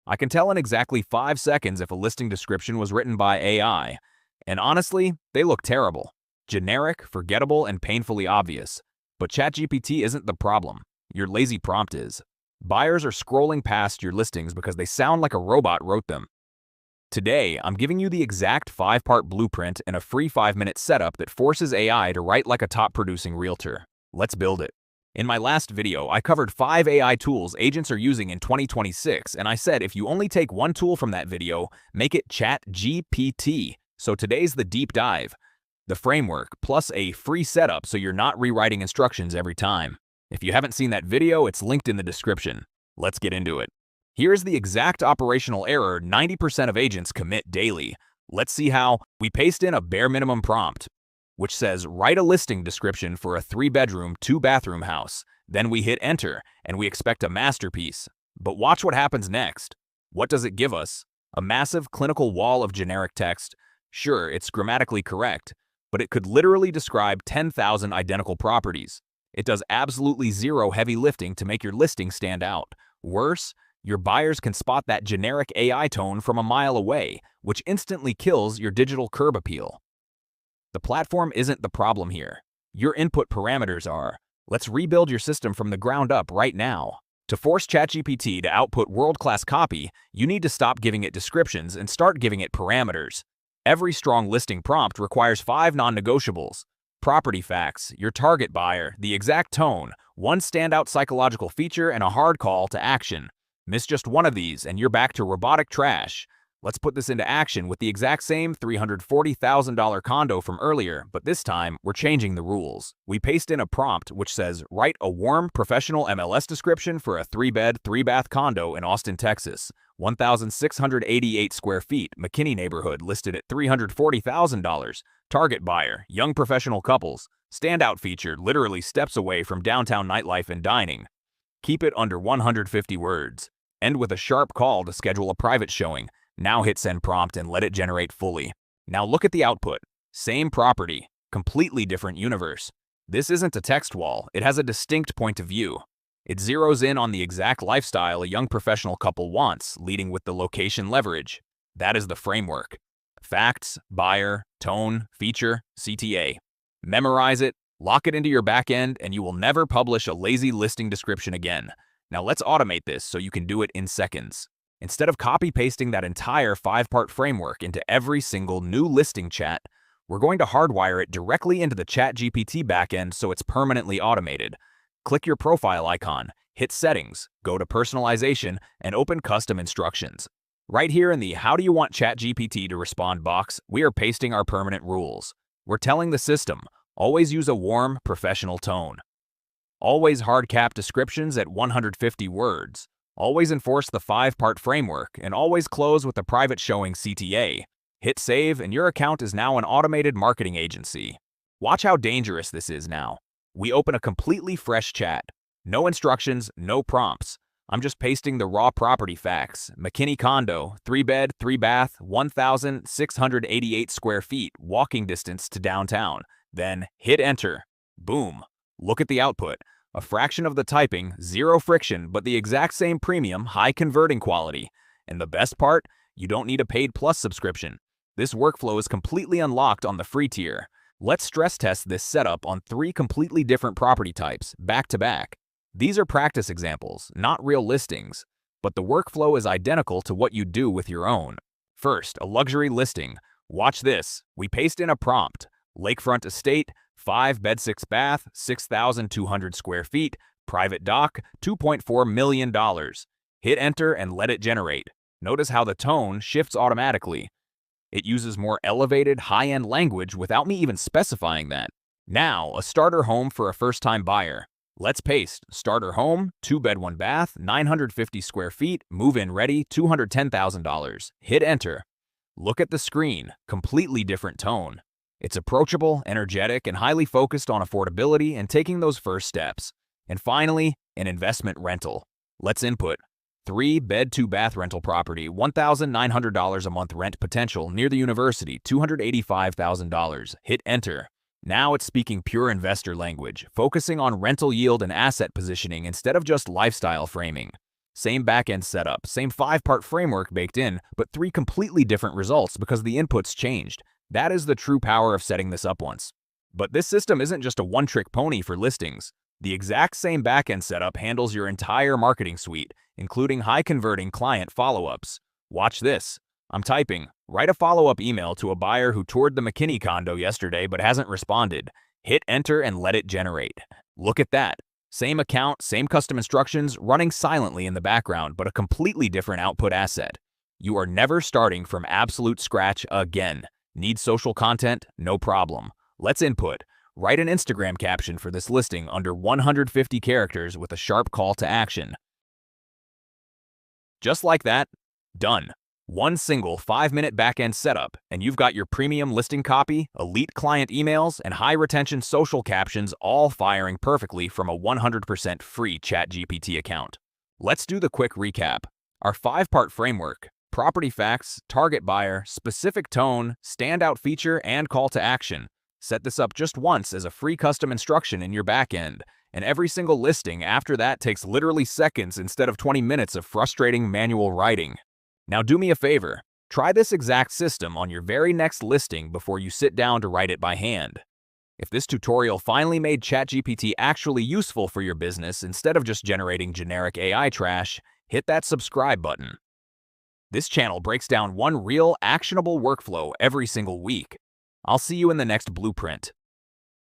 I can tell in exactly 5 seconds if a listing description was written by AI. And honestly, they look terrible. Generic, forgettable, and painfully obvious. But ChatGPT isn't the problem. Your lazy prompt is. Buyers are scrolling past your listings because they sound like a robot wrote them. Today, I'm giving you the exact 5-part blueprint and a free 5-minute setup that forces AI to write like a top-producing realtor. Let's build it. In my last video, I covered 5 AI tools agents are using in 2026, and I said if you only take one tool from that video, make it ChatGPT. So today's the deep dive. The framework, plus a free setup so you're not rewriting instructions every time. If you haven't seen that video, it's linked in the description. Let's get into it. Here's the exact operational error 90% of agents commit daily. Let's see how. We paste in a bare minimum prompt, which says write a listing description for a 3-bedroom, 2-bathroom house. Then we hit enter, and we expect a masterpiece. But watch what happens next. What does it give us? A massive clinical wall of generic text. Sure, it's grammatically correct, but it could literally describe 10,000 identical properties. It does absolutely zero heavy lifting to make your listing stand out. Worse, your buyers can spot that generic AI tone from a mile away, which instantly kills your digital curb appeal. The platform isn't the problem here. Your input parameters are. Let's rebuild your system from the ground up right now. To force ChatGPT to output world-class copy, you need to stop giving it descriptions and start giving it parameters. Every strong listing prompt requires 5 non-negotiables. Property facts, your target buyer, the exact tone, one standout psychological feature, and a hard call to action. Miss just one of these and you're back to robotic trash. Let's put this into action with the exact same $340,000 condo from earlier, but this time we're changing the rules. We paste in a prompt which says, write a warm, professional MLS description for a 3-bed, 3-bath condo in Austin, Texas. 1,688 square feet, McKinney neighborhood, listed at $340,000. Target buyer, young professional couples. Standout feature, literally steps away from downtown nightlife and dining. Keep it under 150 words. End with a sharp call to schedule a private showing. Now hit send prompt and let it generate fully. Now look at the output. Same property, completely different universe. This isn't a text wall, it has a distinct point of view. It zeroes in on the exact lifestyle a young professional couple wants, leading with the location leverage. That is the framework. Facts, buyer, tone, feature, CTA. Memorize it, lock it into your backend, and you will never publish a lazy listing description again. Now let's automate this so you can do it in seconds. Instead of copy-pasting that entire 5-part framework into every single new listing chat, we're going to hardwire it directly into the ChatGPT backend so it's permanently automated. Click your profile icon, hit Settings, go to Personalization, and open Custom Instructions. Right here in the How do you want ChatGPT to respond box, we are pasting our permanent rules. We're telling the system, always use a warm, professional tone. Always hard cap descriptions at 150 words. Always enforce the 5-part framework, and always close with a private showing CTA. Hit save, and your account is now an automated marketing agency. Watch how dangerous this is now. We open a completely fresh chat. No instructions, no prompts. I'm just pasting the raw property facts. McKinney condo, 3-bed, 3-bath, 1,688 square feet, walking distance to downtown. Then hit enter. Boom. Look at the output. A fraction of the typing, zero friction, but the exact same premium, high converting quality. And the best part? You don't need a paid Plus subscription. This workflow is completely unlocked on the free tier. Let's stress test this setup on 3 completely different property types, back to back. These are practice examples, not real listings, but the workflow is identical to what you do with your own. First, a luxury listing. Watch this. We paste in a prompt. Lakefront estate, 5-bed, 6-bath, 6,200 square feet, private dock, $2.4 million. Hit enter and let it generate. Notice how the tone shifts automatically. It uses more elevated, high-end language without me even specifying that. Now, a starter home for a first-time buyer. Let's paste. Starter home, 2-bed, 1-bath, 950 square feet, move-in ready, $210,000. Hit enter. Look at the screen. Completely different tone. It's approachable, energetic, and highly focused on affordability and taking those first steps. And finally, an investment rental. Let's input. 3-bed, 2-bath rental property, $1,900 a month rent potential near the university, $285,000. Hit enter. Now it's speaking pure investor language, focusing on rental yield and asset positioning instead of just lifestyle framing. Same backend setup, same 5-part framework baked in, but 3 completely different results because the inputs changed. That is the true power of setting this up once. But this system isn't just a one-trick pony for listings. The exact same backend setup handles your entire marketing suite, including high-converting client follow-ups. Watch this. I'm typing, write a follow-up email to a buyer who toured the McKinney condo yesterday but hasn't responded. Hit enter and let it generate. Look at that. Same account, same custom instructions, running silently in the background, but a completely different output asset. You are never starting from absolute scratch again. Need social content? No problem. Let's input. Write an Instagram caption for this listing under 150 characters with a sharp call to action. Just like that, done. One single 5-minute backend setup, and you've got your premium listing copy, elite client emails, and high-retention social captions all firing perfectly from a 100% free ChatGPT account. Let's do the quick recap. Our 5-part framework: property facts, target buyer, specific tone, standout feature, and call to action. Set this up just once as a free custom instruction in your backend, and every single listing after that takes literally seconds instead of 20 minutes of frustrating manual writing. Now do me a favor, try this exact system on your very next listing before you sit down to write it by hand. If this tutorial finally made ChatGPT actually useful for your business instead of just generating generic AI trash, hit that subscribe button. This channel breaks down one real, actionable workflow every single week. I'll see you in the next blueprint.